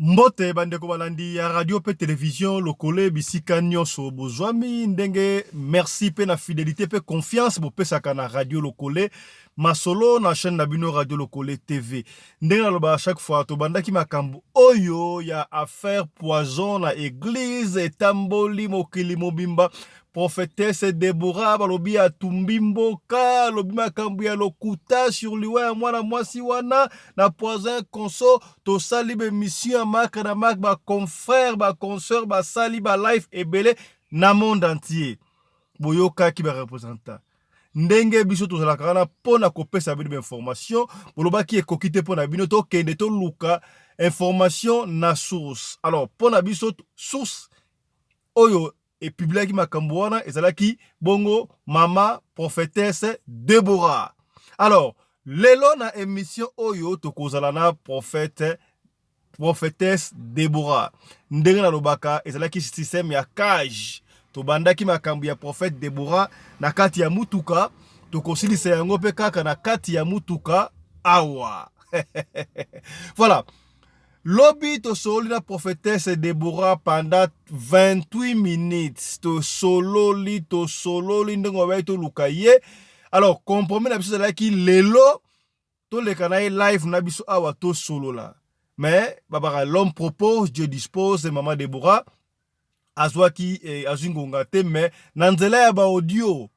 Mbote bandeko balandi ya radio pe télévision lokole bisika nyonso bozwami ndenge merci pe na fidélité pe confiance bopesaka na radio lokole masolo na chaîne na bino radio lokole TV ndenge naloba chaque fois tobandaki makambo oyo ya affaire poison na église etamboli mokili mobimba prophétesse Deborah balobi ya tumbimboka lobi makambo ya lokuta sur liwa ya mwana mwasi wana na poison conso to sali be mission mark na mark ba confrère ba consoeur ba sali ba life ebele na monde entier boyoka ki ba représentant ndenge biso tozalaka wana pona kopesa bino information bolobaki ekoki te pona bino to kende to luka information na source alors pona biso source oyo et publiaki makambo wana ezalaki bongo mama prophétesse Deborah. Alors lelo na émission oyo tokozala na prophétesse Deborah ndenge na lobaka ezalaki système ya cage tobandaki makambo ya prophète Deborah na kati ya mutuka tokosilisa yango pe kaka na kati ya mutuka awa. Voilà. Lobby to solo la prophétesse Deborah pendant 28 minutes. To solo li ndongo wa to lukaye. Alors, compromis na biso la ki lelo to le kanaye live na biso awa to solo la. Mais babara l'homme propose, Dieu dispose, maman Deborah azwa ki azungonga te mais nanzela ya ba audio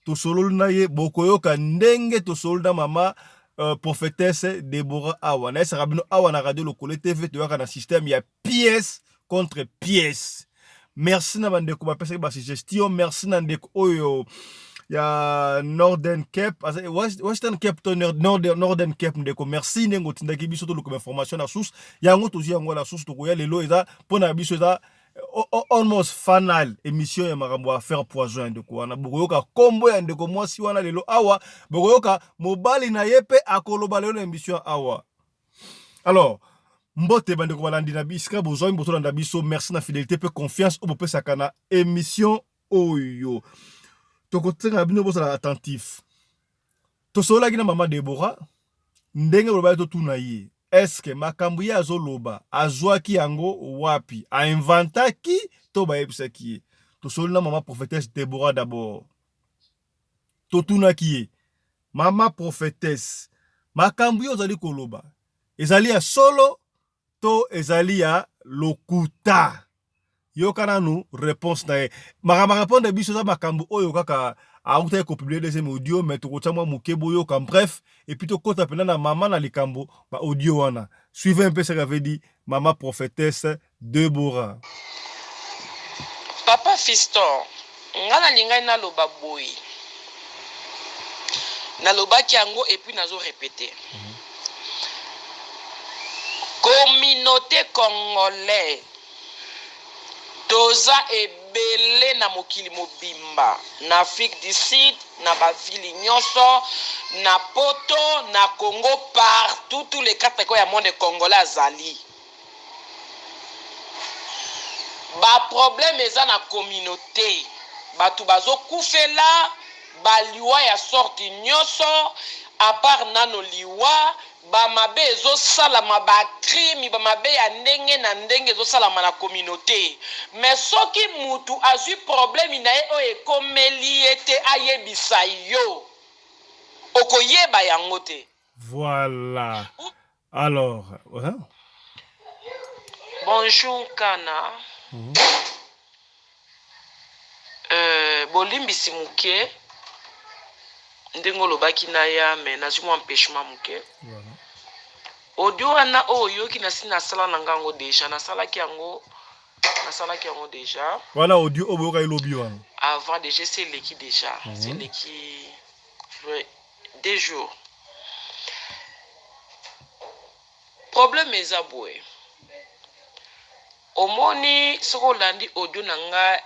to solo na ye bokoyoka ndenge to solo na mama prophétesse Deborah awa na esa bino awa na radio lokole TV to yaka na système ya pièce contre pièce. Merci na bandeko ba pesa ba suggestion, merci na ndeko oyo ya Northern Cape, Western Cape to Northern Cape ndeko merci nengo tindaki biso to lokoma information na source yango to yango la source to koya lelo eza pona biso eza almost final émission ya makambo affaire poison ndeko wana bokoyoka kombo ya ndeko mwasi wana lelo awa bokoyoka mobali na yepe akoloba lelo na émission awa. Alors mbote bandeko balandi na biska bozoi mboto landa biso merci na fidélité pe confiance o bopesaka na émission oyo tokotenga bino bozala attentif tosolaki na mama Deborah ndenge loba to tuna ye est-ce que makambo ya azoloba azwaki yango wapi a inventaki to bayebisaki ye tosoli na mama prophétesse Deborah d'abord totunaki ye mama prophétesse makambo yo ozali koloba ezali ya solo to ezali ya lokuta yokana nu réponse na ye makambo répondre biso za makambo oyo kaka auta ko publier deuxième audio mais to kotama mukebo yo comme bref et puis to kota pena na mama na likambo ba audio wana suivez un peu ce qu'avait dit mama prophétesse Deborah. Papa Fiston ngana lingai na loba boy na loba kiango et puis nazo répéter communauté congolaise toza ebele na mokili mobimba na Afrique du Sud na bavili nyonso na poto na Congo partout tous les quatre coins ya monde congolais azali ba problème eza na communauté batu bazo kufela baliwa ya sorti nyonso à part nano liwa ba mabe ezo salama ba crime ba mabe ya ndenge na ndenge ezo salama na communauté mais soki mutu azui problème na ye o ekomeli ete ayebisa yo okoyeba yango te. Voilà. Alors bonjour Kana. Bolimbisi muke ndengo lobaki na ya me nazwi mwa empêchement muke. Voilà. Audio wana oyo ki na sina sala na ngango deja nasalaki yango deja. Voilà audio oboka ilobi wana. Avant déjà c'est l'équipe déjà. C'est l'équipe 2 jours. Problème ezabwe. Omoni soko landi audio nanga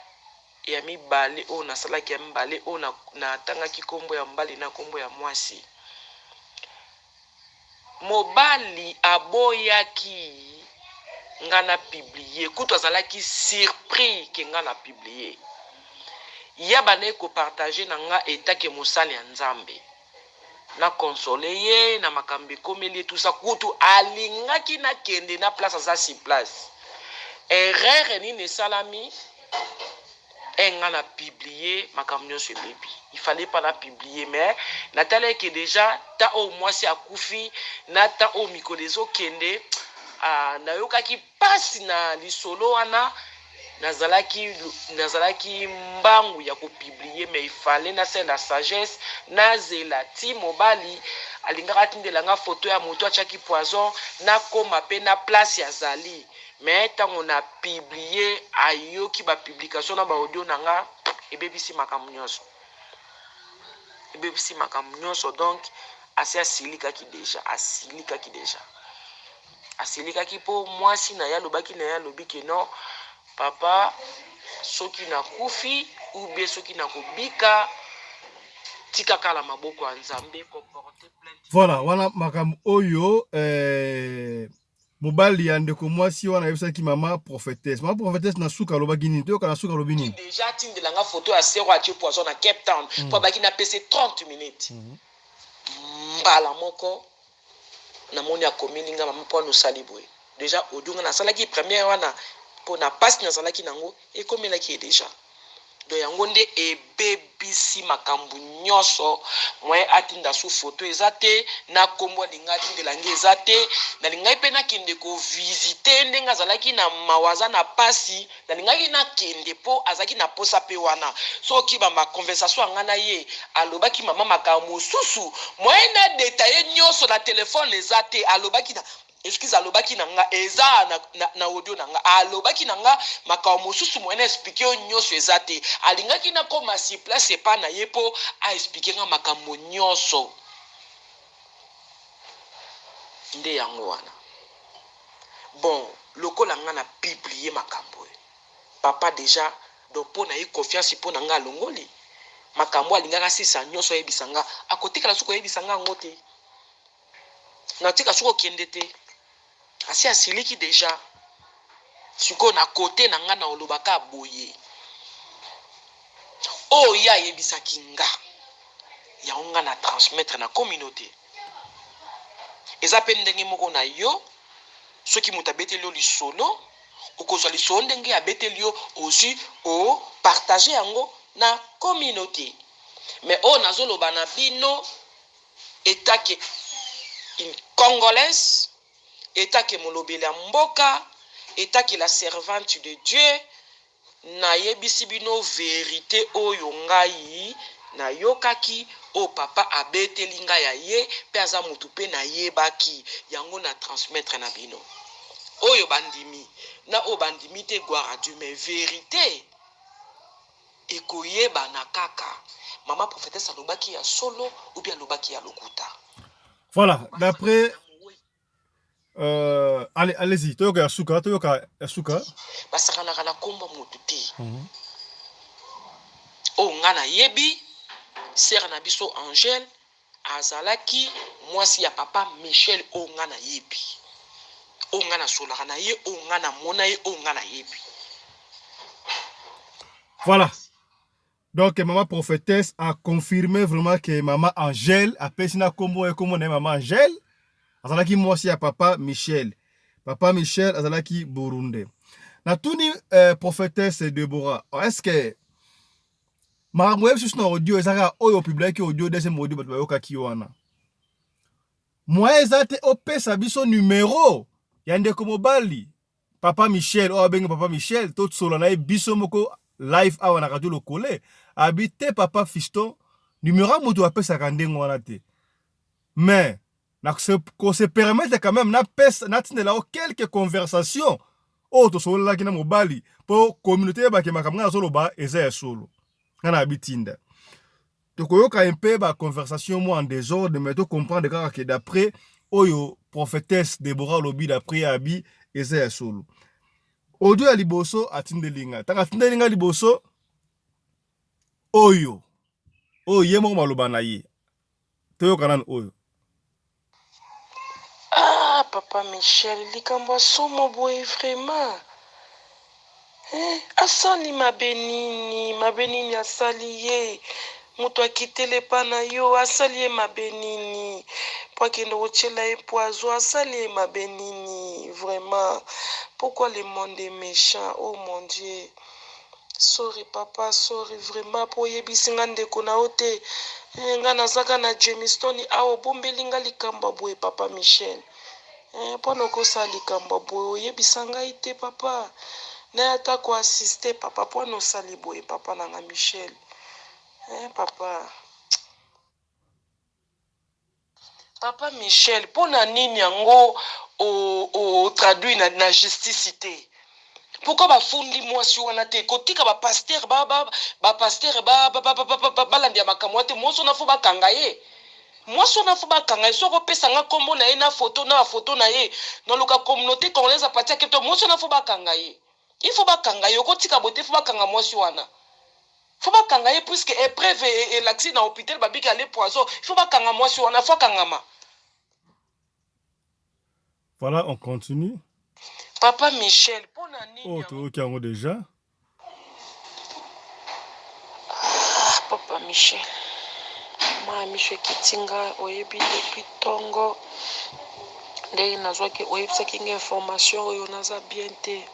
ya mibale o nasalaki ya mibale o na tangaki kombo ya mbali na kombo ya mwasi mobali aboyaki ngana publier kutu azalaki surpris ke ngana publier ya bane ko partager na nga etake mosali ya nzambe na console ye na makambo ekomeli tout ça kutu alingaki na kende na place aza si place erreur nini esalami nga na publier makambo nyonso elebi il fallait pas na publier mais natala ke déjà ta o mwasi akufi na ta o mikolo ezokende nayokaki pasi na lisolo wana nazalaki mbangu ya kopublier mais il fallait na se na sagesse nazela ti mobali alingaka atindelanga foto ya moto atiaki poison nakoma mpe na place ya zali mais ntango na publier ayoki bapublication na baaudio na nga ebebisi makambo nyonso donc asi asilikaki mpo mwasi na ye alobaki na ye alobi ke non papa soki nakufi ou bien soki nakobika tika kala maboko ya nzambe koporte plainte. Voilà, wana makambo oyo mobali ya ndeko mwasi wana yebisaki mama prophétesse na suka alobaki nini toyoka na suka alobi nini déjà atindelanga foto ya sero atie poison na Cape Town po abaki na pese 30 minutes mbala moko namoni akomilinga mama mpo anosali boye déjà odunga nasalaki première wana mpo na pasi nazalaki nango ekomelaki déjà do yango nde ebebisi makambo nyonso moye atinda su foto eza te na kombo alinga atindelangi eza te nalingai mpe nakende kovisite ndenge azalaki na mawaza na pasi nalingaki nakende mpo azalaki na posa mpe wana soki bamakonversation anga na ye alobaki mama makambo mosusu moye na detaye nyonso na telefone eza te alobaki na excuse alobaki na nga eza na audio na nga alobaki na nga makambo mosusu moyena explike oyo nyonso eza te alingaki nakoma si place epa na ye mpo aexplike nga makambo nyonso nde yango wana bon lokola nga na publie makambo oyo papa déjà donc mpo na ye confiance mpo na nga alongoli makambo alingaka sisa nyonso ayebisa nga akotikala soki oyebisa nga yango te natika soki okende te asi asiliki déjà sikoyo na kote na nga na olobaka boye oyo ye ayebisaki nga yango nga na transmettre na communauté eza mpe ndenge moko na yo soki moto abeteli yo lisolo okozwa lisolo ndenge abeteli yo ozwi opartage yango na communauté mais oyo nazoloba na bino etake une congolaise etake molobeli ya mboka etake la servante de Dieu nayebisi bino vérité oyo ngai nayokaki o papa abeteli ngai ya ye mpe aza motu mpe nayebaki yango na transmettre na bino oyo bandimi na oyo bandimi te gloire à Dieu mais vérité ekoyebana kaka mama prophétesse alobaki ya solo ou bien alobaki ya lokuta. Voilà, d'après allez-y, toyoka ya suka basakanaka na komba motu te oyo nga nayebi sere na biso Angèle azalaki mwasi ya papa Michel oyo nga nayebi oyo nga nasolaka na ye oyo nga namona ye oyo nga nayebi. Voilà. Donc, maman prophétesse a confirmé vraiment que maman Angèle a pesé na kombo et comme on est maman Angèle. Azalaki mwasi ya papa Michel. Papa Michel azalaki Burundi. Na tuni prophétesse Deborah. Est-ce que maramwe sur na audio ezaka oyo public audio deuxième audio bato bayoka ki wana. Moi ezate opesa biso numéro ya ndeko mobali. Papa Michel o abenga papa Michel tot solo na biso moko live awa na radio lokole habité papa Fiston numéro moto apesa kandengo wana te. Mais qu'on se permette quand même na quelques conversations auto solo la kina mobali pour communauté ba ke makamanga solo ba eza solo kana abitinda to koyoka un peu ba conversation moi en désordre mais to comprendre que d'après oyo prophétesse Deborah lobi d'après abi eza solo audio ya liboso atindelinga tanga atindelinga liboso oyo yemo maloba na ye toyoka nan oyo. Ah, papa Michel, likambo somo boye vraiment. Asali mabenini asali ye. moto akitele pa na yo asali ye mabe nini po akende kotiela ye poison asali ye mabe nini vraiment pourquoi le monde est méchant oh mon dieu sorry papa sorry vraiment po oyebisi nga ndeko na yo te nga nazaka na Jamestown awa obombeli nga likambo boye papa Michel mpona okosala likambo boye oyebisa ngai te papa naye ata koasiste papa mpona osali boye papa nanga Michel papa papa Michel mpona nini yango traduire na justice te pourquoi bafundi mwasi wana te kotika bapaster balandi ya makambo te mwasi wana fo bakanga ye mwasi wana fo bakanga ye soki opesanga nkombo na ye na foto na bafoto na ye noluka communauté congolaise apati ake to mwasi wana fo bakanga ye ifo bakanga ye okotika boye te fo bakanga mwasi wana fo bakanga ye puisque épreuve elakisi na hôpital babiki ale poison ifo bakanga mwasi wana fo akangama. Voilà, on continue. Papa Michel, pour nani tu qui en déjà. Papa Michel. Ma Michel Kitinga, oyebi depuis tongo. Ndenge nazwaki oyebisaki nga information oyo naza bien te.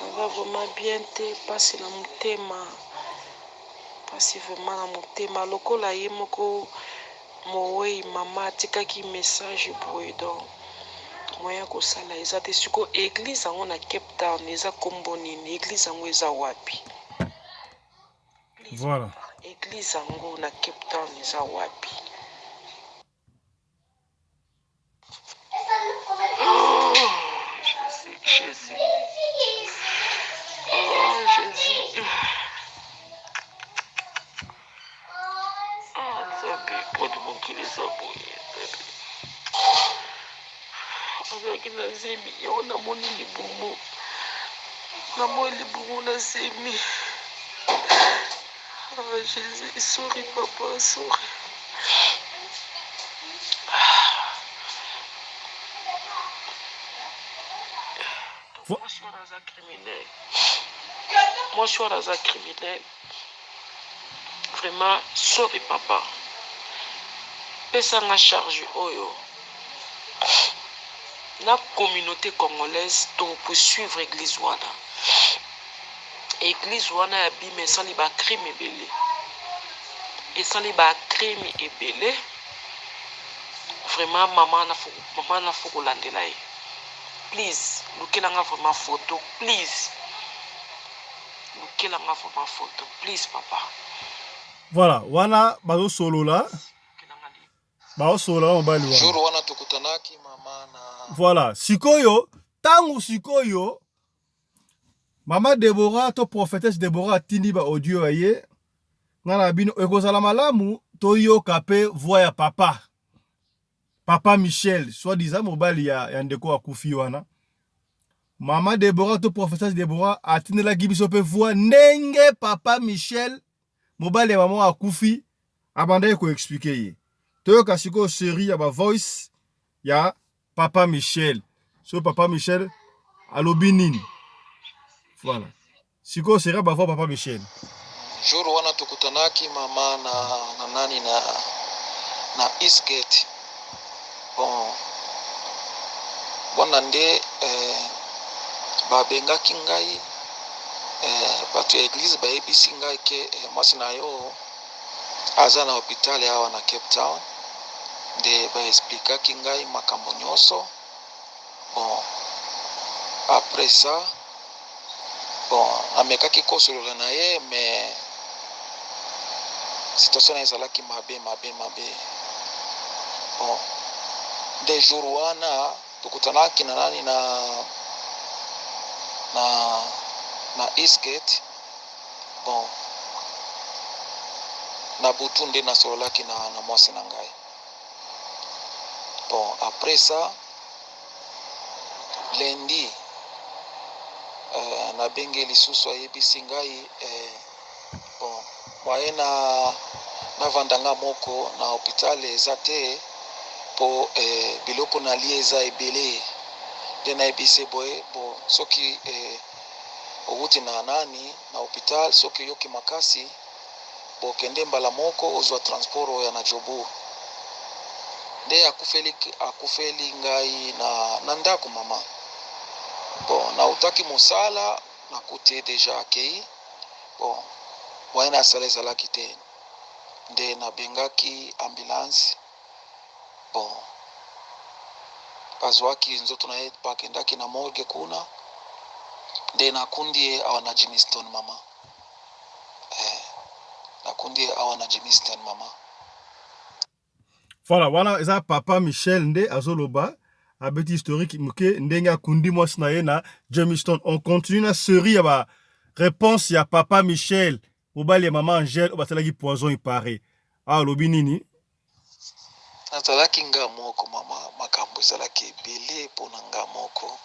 Naza vraiment bien te, pasi na motema. Pasi vraiment na motema. Lokola ye moko mowei mama atikaki message boye donc. Moya kosala eza te siko église yango na Cape Town eza kombo nini église yango eza wapi voilà église yango na Cape Town eza wapi Jésus oh Jésus Nzambe poti mokili eza boye azalaki na zemi yango namoni libumu namoni libumu na zemi Jésus sorry papa sorry moi je suis un criminel vraiment sorry papa pesa nga charge oyo la communauté congolaise pour suivre l'église wana. Église wana ya bima esali ba crime ebele. Esali ba crime ebele. Vraiment maman na faut kolandela ye. Please, lukelanga vraiment photo, please. Lukelanga vraiment photo, please papa. Voilà, wana bazo solo là. Bazo solo là mobali wana. Jour wana tukutanaki mama na voilà, sikoyo, tangu sikoyo Mama Deborah to prophétesse Deborah tindi ba audio aye. Ngana bino ekozala malamu to yo kape voix ya papa. Papa Michel, soi-disant mobali ya ndeko akufi wana. Mama Deborah to prophétesse Deborah atinela gibiso pe voix ndenge papa Michel mobali ya maman akufi abanda ko expliquer ye. To yo kasiko série ya ba voice ya papa Michel. So papa Michel alobi nini. Voilà. Siko sera bavo papa Michel. Jour wana tukutanaki mama na nani na Eastgate. Bon. Wana nde babengaki ngai bato ya église bayebisi ngai ke mwasi na yo aza na hôpital awa na Cape Town. Nde baexplikaki ngai makambo nyonso. Bon. Après ça bon, amekaki kosolola na ye mais situation ezalaki mabe. Bon, des jours wana tukutanaki na nani na Eastgate. Bon, na butu nde nasololaki na mwasi na ngai. Bon, après ça lundi na benge lisusu ayebisi ngai bon moye na vandanga moko na hôpital eza te po biloko na lie eza ebele nde nayebisi boye bon soki outi na nani na hôpital soki yoki makasi bokende mbala moko ozwa transport oyo na Jobu nde akufeli ngai na ndako mama. Bon na utaki mosala na kote deja akei bon waina asala ezalaki te nde nabengaki ambulance bon bazwaki nzoto na ye bakendaki na morgue kuna nde nakundi ye awa na Jimiston mama. Nakundi ye awa na Jimiston mama. Voilà, wana eza papa Michel nde azoloba abeti historique muke ndenge akundi mwasi na ye na Jamestown. On continue na série ya ba réponse ya papa Michel mobali ya mama Angèle basalaki poison ipare. Alobi nini? Nazalaki nga moko mama, makambo ezalaki ebele mpona nga moko.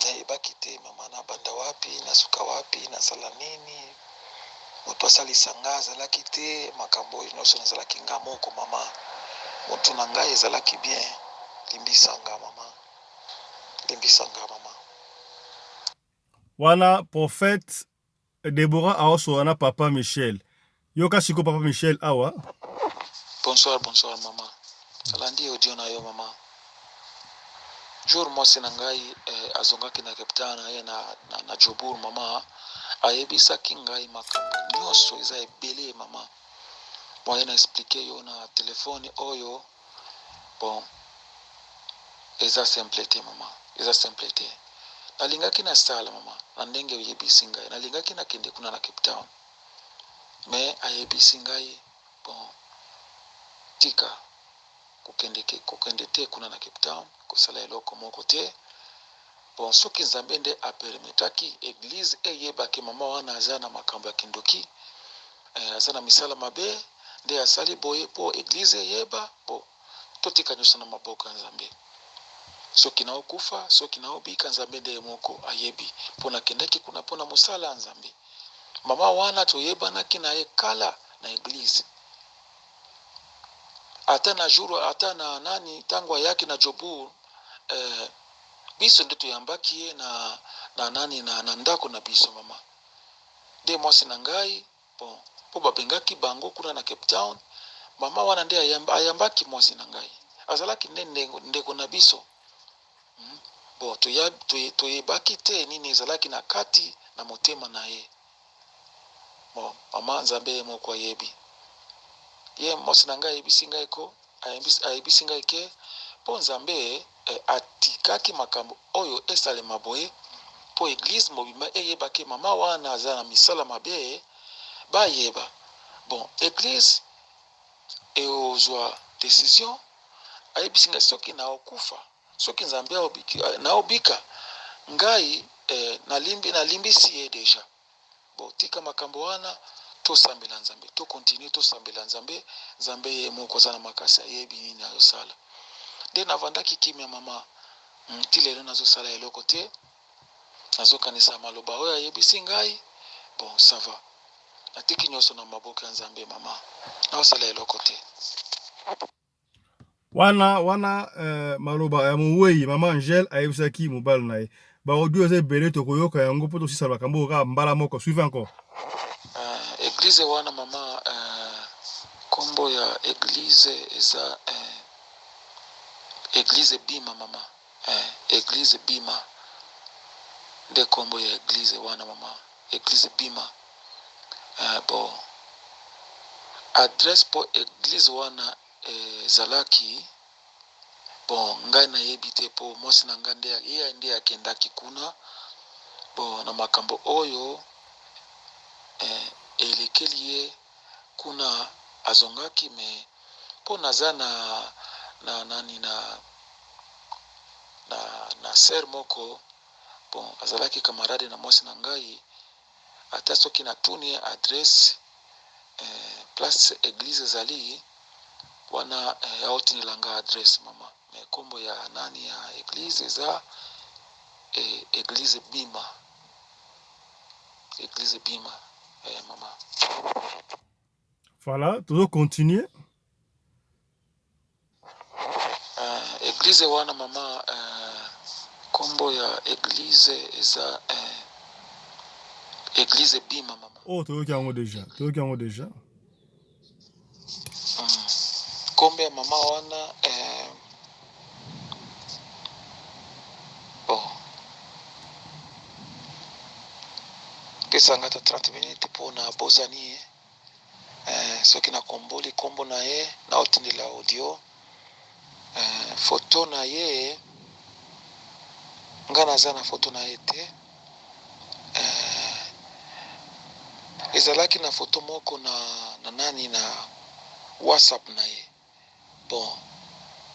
Nayebaki te mama na banda wapi, nasuka wapi, nasala nini. Moto asalisa nga azalaki te, makambo nyonso nazalaki nga moko mama. Moto na ngai ezalaki bien, limbisa nga mama. Limbisa nga mama. Wana prophète Deborah aoso wana papa Michel. Yoka siko papa Michel awa. Bonsoir mama. Salandi audio na yo mama. Jour mwasi na ngai azongaki na Cape Town na Jobour mama. Ayebisaki ngai makambo nyonso eza ebele mama. Bon na expliquer yo na telefone oyo. Bon eza simple te mama. Eza simple te. Nalingaki na sala mama. Na ndenge oyebisi ngai. Nalingaki na kende kuna na Cape Town. Mais ayebisi ngai bon tika kokende te kuna na Cape Town kosala eloko moko te. Bon soki nzambe nde apermetaki église eyebaki mama wana aza na makambo ya kindoki aza na misala mabe nde asali boye po église eyeba bo totika nyonso na maboko ya nzambe. Soki na okufa soki na obika nzambe nde moko ayebi mpona kendaki kuna mpona mosala ya nzambe. Mama wana toyebanaki na ye kala na église. Ata na jour ata na nani tango yaki na Jobu biso nde toyambaki ye na nani na ndako na biso mama. De mwasi na ngai bon po babengaki bango kuna na Cape Town mama wana nde ayambaki mwasi na ngai. Azalaki ndeko na biso. Bon toyebaki te nini ezalaki na kati na motema na ye. Bon mama nzambe moko ayebi. Ye mwasi na ngai ayebisi ngai ko ayebisi ngai ke po nzambe atikaki makambo oyo esalema boye po église mobimba eyebaki mama wana aza na misala mabe bayeba. Bon église eozwa décision ayebisi ngai soki na okufa soki nzambe na obika ngai nalimbisi ye deja. Bon tika makambo wana tosambela nzambe to continue tosambela nzambe nzambe ye moko aza na makasi ayebi nini azosala. Nde navandaki kimia mama ti lelo nazosala eloko te nazokanisa maloba oyo ayebisi ngai. Bon ça va natiki nyonso na maboko ya nzambe mama naosala eloko te. Wana maloba ya mowei mama Angèle ayebisaki mobali na ye. Baaudio eza ebele tokoyoka yango mpo tosisa makambo kaka mbala moko. Suivez encore. Église wana mama kombo ya église eza église Bima mama. Église Bima nde kombo ya église wana mama. Église Bima. Bon adresse po église wana zalaki bon ngai nayebi te po mwasi na ngai nde akendaki kuna. Bon na makambo oyo elekeli ye kuna azongaki me po naza na nani na ser moko bon azalaki camarade na mwasi na ngai ata soki natuni adresse place église ezali wana aotinelanga adresse mama. Me kombo ya nani ya église eza église Bima. Église Bima mama. Voilà, toujours continuer. Église wana mama kombo ya église eza église bima mama. Oh, toyoki yango déjà. Toyoki yango déjà. Kombe ya mama wana bon. Pesanga ta 30 minutes mpona bozani ye. Soki na komboli kombo na ye na otindela audio. Photo na ye nga naza na photo na ye te. Ezalaki na photo moko na nani na WhatsApp na ye. Bon,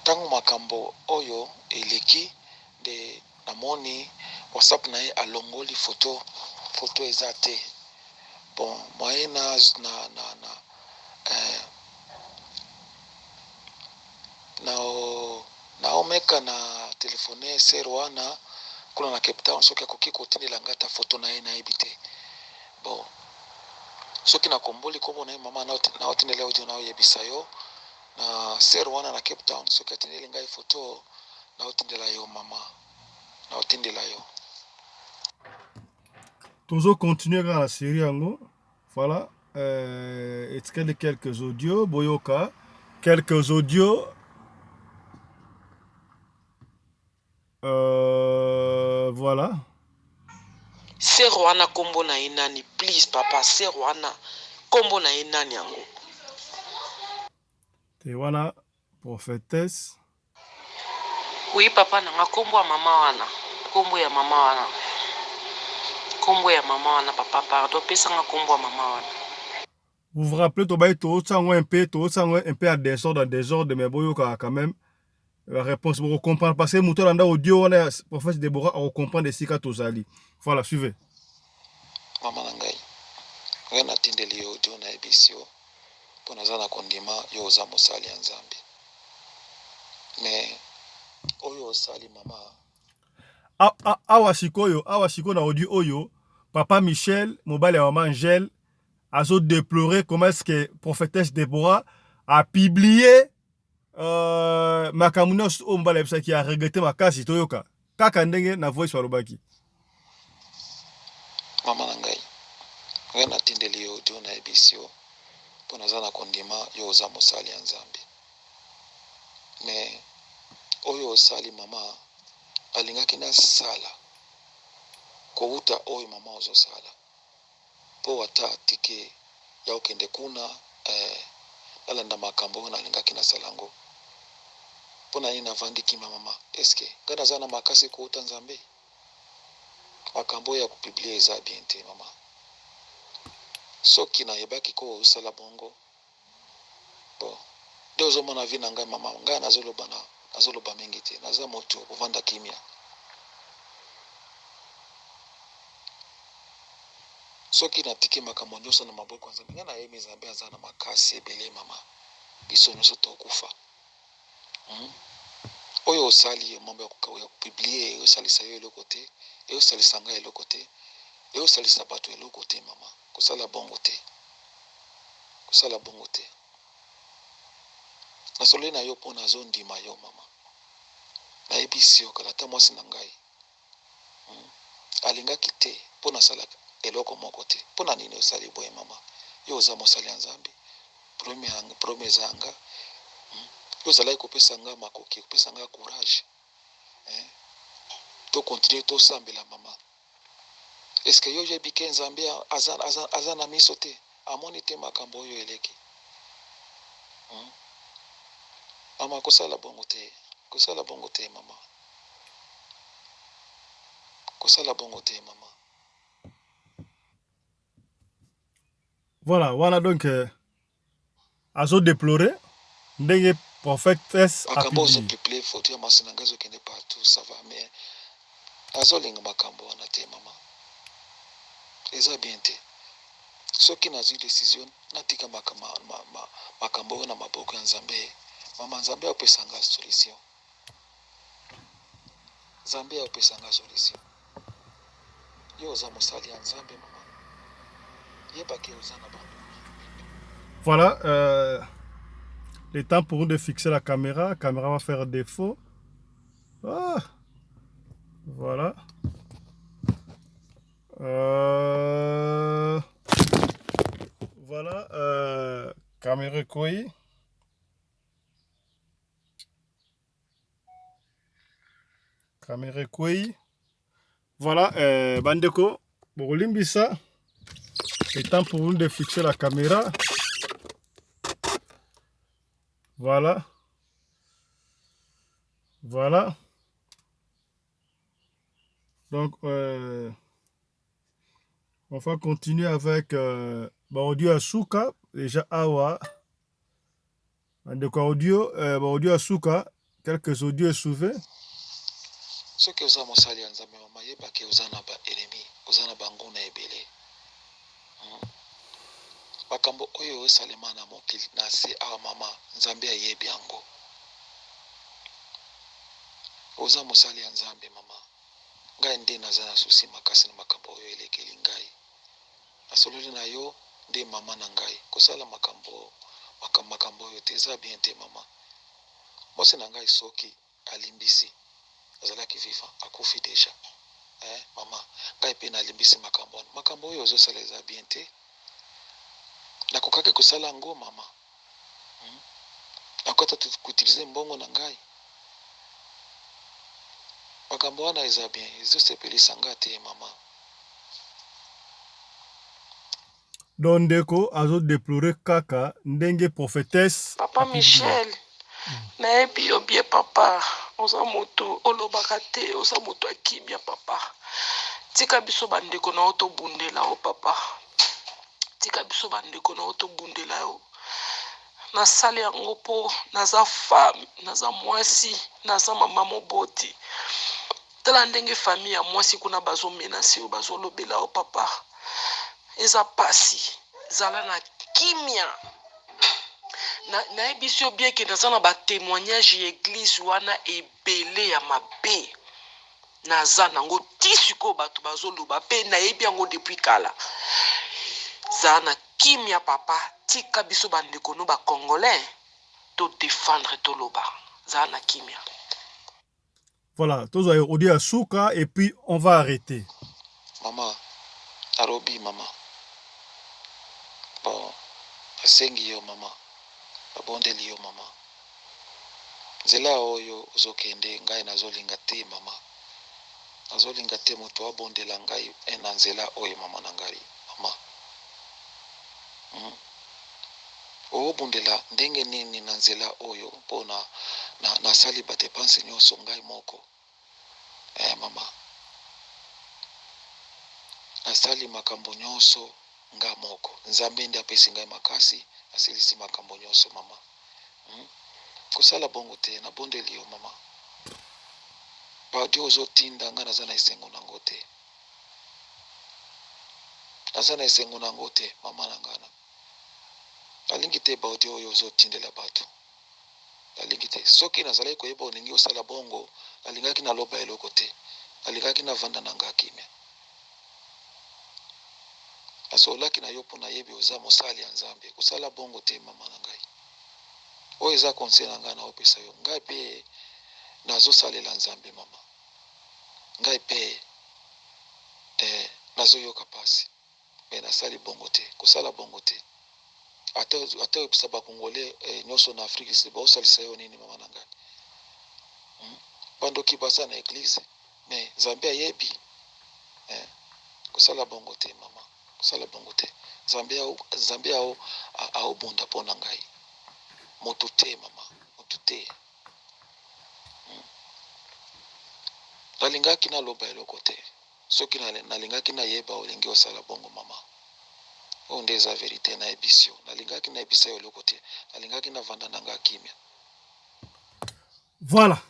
tango makambo oyo eleki de namoni WhatsApp na ye alongoli photo eza te. Bon, moye na omeka na telefone ser wana kuna na Cape Town soki akoki kotindela nga ta photo na ye nayebi te. Bon, soki na komboli kombo na ye mama na otindela audio na oyebisa yo na ser wana na Cape Town soki atindeli ngai photo na otindela yo mama na otindela yo. Tozo continuer dans la série yango. Voilà, etikali quelques audios boyoka, quelques audios. Voilà. Ser wana kombo na inani, please papa, ser wana kombo na inani yango. Te wana prophétesse. Oui papa nanga kombo ya mama wana. Kombo ya mama wana. Kombo ya mama wana papa, pardon, pesanga kombo ya mama wana. Vous vous rappelez tobayi tootsango un peu à désordre mais boyoka quand même. La réponse pour comprendre parce que muto landa audio wana prophète Déborah on comprend des sika tozali. Voilà, suivez. Mama nangai. Wena tindeli audio na ebisio. Pona zana kondima yo za mosali ya Nzambe. Mais oyo osali mama. Awa sikoyo na audio oyo papa Michel, mobile ya maman Angèle a déploré comment est-ce que prophétesse Déborah a publié makamuna ombala qui a regretté makasi toyoka kaka ndenge na voice walobaki. Mama nangai. Wena tindeli audio na ebisio. Pona zana kondima yo za mosali ya Nzambe. Mais oyo osali mama alingaki na sala kouta oyo mama ozo sala po wata tike ya okende kuna alanda makambo na alingaki na salango pona nini navandiki mama eske ngana zana makasi kouta Nzambe makambo ya kupublier eza bien te mama soki na yebaki ko osala bongo bon de ozomona vi na ngai mama ngai nazoloba mingi te naza moto kovanda kimia soki natiki makambo nyonso na maboko ya Nzambe ngai nayebi Nzambe aza na makasi ebele mama biso nyonso tokufa. Oyo osali mambo ya kupublier osalisa yo eloko te osalisa ngai eloko te osalisa bato eloko te mama kosala bongo te nasolo na yo mpona azondima yo mama nayebisi yo kala ta mwasi na ngai alingaki te mpona asalaka eloko moko te mpona nini osali boye mama yo oza mosali ya Nzambe premier zanga yo ozalaki kopesa nga makoki kopesa nga courage to continue tosambela mama eske yo yebi ke Nzambe aza na miso te amoni te makambo oyo eleki mama kosala bongo te mama kosala bongo te mama. Voilà, voilà donc azo déplorer ndenge prophétesse a makambo ozo publié. publier photo ya masi na ngai ezokende partout ça va mais azolinga makambo wana te mama eza bien te soki nazwi décision natika makambo oyo na maboko ya Nzambe mama Nzambe apesanga solution Nzambe apesanga solution yo oza mosali ya Nzambe mama yebaki oza na bango. Voilà, le temps pour nous de fixer la caméra va faire défaut. Voilà. Caméra ekweyi. Caméra ekweyi. Voilà, bandeko, bolimbisa. C'est temps pour vous de fixer la caméra. Voilà. Voilà. Donc, on va continuer avec audio Asuka. Déjà, awa. Bandeko audio, audio Asuka. Quelques audios souvent. soki oza mosali ya nzambe mama yebake oza na baennemi oza na banguna ebele makambo oyo esalema na mokili na se awa mama nzambe ayebi yango oza mosali ya nzambe mama ngai nde naza na susi makasi na makambo oyo elekeli ngai nasololi na yo nde mama na ngai kosala makambo oyo te eza bien te mama mwasi na ngai soki alimbisi azalaki viva akufi deja mama ngai mpe nalimbisi makambo oyo ozosala eza bien te nakokaki kosala yango mama nakota kutilize mbongo na ngai makambo wana eza bien ezosepelisa nga te mama. Donc ndeko azo déplorer kaka ndenge prophétesse Papa Michel nayebi yo bien papa oza moto olobaka te oza moto akimia papa tika biso bandeko na yo tobundela yo papa tika biso bandeko na yo tobundela yo nasali yango mpo naza femme naza mwasi naza mama moboti tala ndenge famille ya mwasi kuna bazomenasi yo bazolobela yo papa eza pasi zala na kimia nayebi biso bien ke naza na batémoignage ya église wana ebele ya mabe naza nango ti sikoyo bato bazoloba mpe nayebi yango depuis kala zala na kimia papa tika biso bandeko no bacongolais todéfendre toloba zala na kimia. Voilà, tous on dit à Souka et puis on va arrêter. Maman, arobi mama. Bon, asengi yo mama. Abondeli yo mama. Nzela oyo ozokende ngai nazolinga te mama. Nazolinga te moto abondela ngai na nzela oyo mama na ngai mama. Obondela ndenge nini na nzela oyo mpona nasali badepanse nyonso ngai moko. Mama. Nasali makambo nyonso nga moko. Nzambe ndi apesi ngai makasi asilisi makambo nyonso mama. Kosala bongo te na bondeli yo mama. Baudi ozotinda nga naza na esengo nango te. Naza na esengo nango te mama na ngana. Nalingi te baudi oyo ozotindela bato. Nalingi te soki nazalaki koyeba olingi osala bongo nalingaki naloba eloko te. Nalingaki navanda na nga kimia. Asolaki na yo mpona yebi oza mosali ya nzambe kosala bongo te mama na ngai oyo eza conseil na ngai na opesa yo ngai mpe nazosalela nzambe mama ngai mpe nazoyoka pasi me nasali bongo te kosala bongo te ata oyebisa bakongole nyonso na afrique sud baosalisa yo nini mama na ngai bandoki baza na eglize me nzambe ayebi kosala bongo te mama kosala bongo te nzambe aobunda mpo na ngai moto te mama moto te nalingaki naloba eloko te soki nalingaki nayeba olingi osala bongo mama oyo nde eza verite nayebisi yo nalingaki nayebisa yo eloko te nalingaki navanda na nga kimia. Voilà,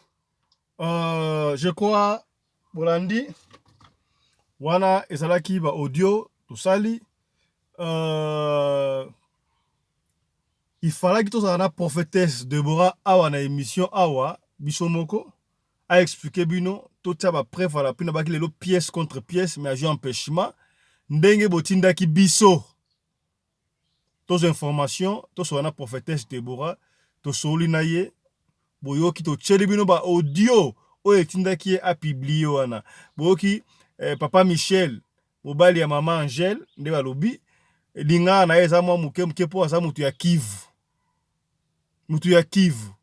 je crois bolandi wana ezalaki ba audio tosali il fallait que tozala na prophétesse Deborah awa na émission awa biso moko a expliqué bino totia ba preuve ala pina baki lelo pièce contre pièce mais agent empêchement ndenge botindaki biso tos information tosola na prophétesse Deborah tosoli na ye boyoki totieli bino ba audio oyo etindaki ye apublie wana boyoki papa Michel mobali ya mama Angèle nde balobi lingana na ye eza mwa muke mpo aza mutu ya Kivu mutu ya Kivu.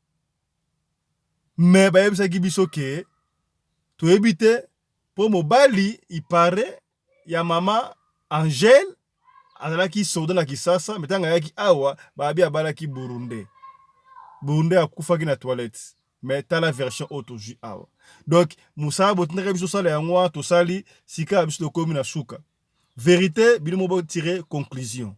Mais bayebisaki biso ke toyebi te po mobali ipare ya mama Angèle azalaki soldat na Kisasa, metanga yaki awa babi abalaki Burundais. Burundais akufaki na toilette. Mais t'as la version autoju awa. Donc Moussa botinaka biso sala yango to sali sika biso to komi na suka. Vérité bino mo tirer conclusion.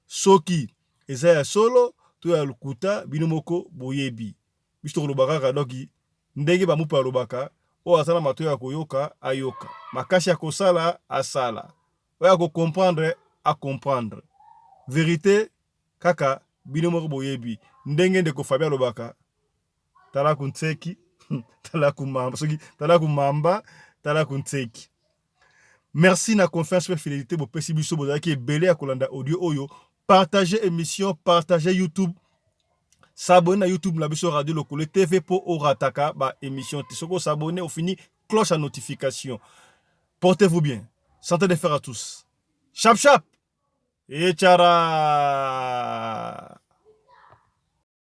Soki eza ya solo to ya lukuta bino moko boyebi. Biso to lobaka doki ndenge ba mupa lobaka o asala mato ya koyoka ayoka. Makasi ya kosala asala. Oya ko comprendre à comprendre. Vérité kaka bino moko boyebi. Ndenge ndeko Fabien lobaka tala kuntseki tala kumamba soki tala kumamba tala kuntseki. Merci na confiance et fidélité bo pesi biso bozaki ebele akolanda audio oyo. Partagez émission, partagez YouTube. S'abonner à YouTube la biso radio lokole TV po orataka ba émission. Tisoko s'abonner au fini cloche à notification. Portez-vous bien. Santé de fer à tous. Chap chap et tchara.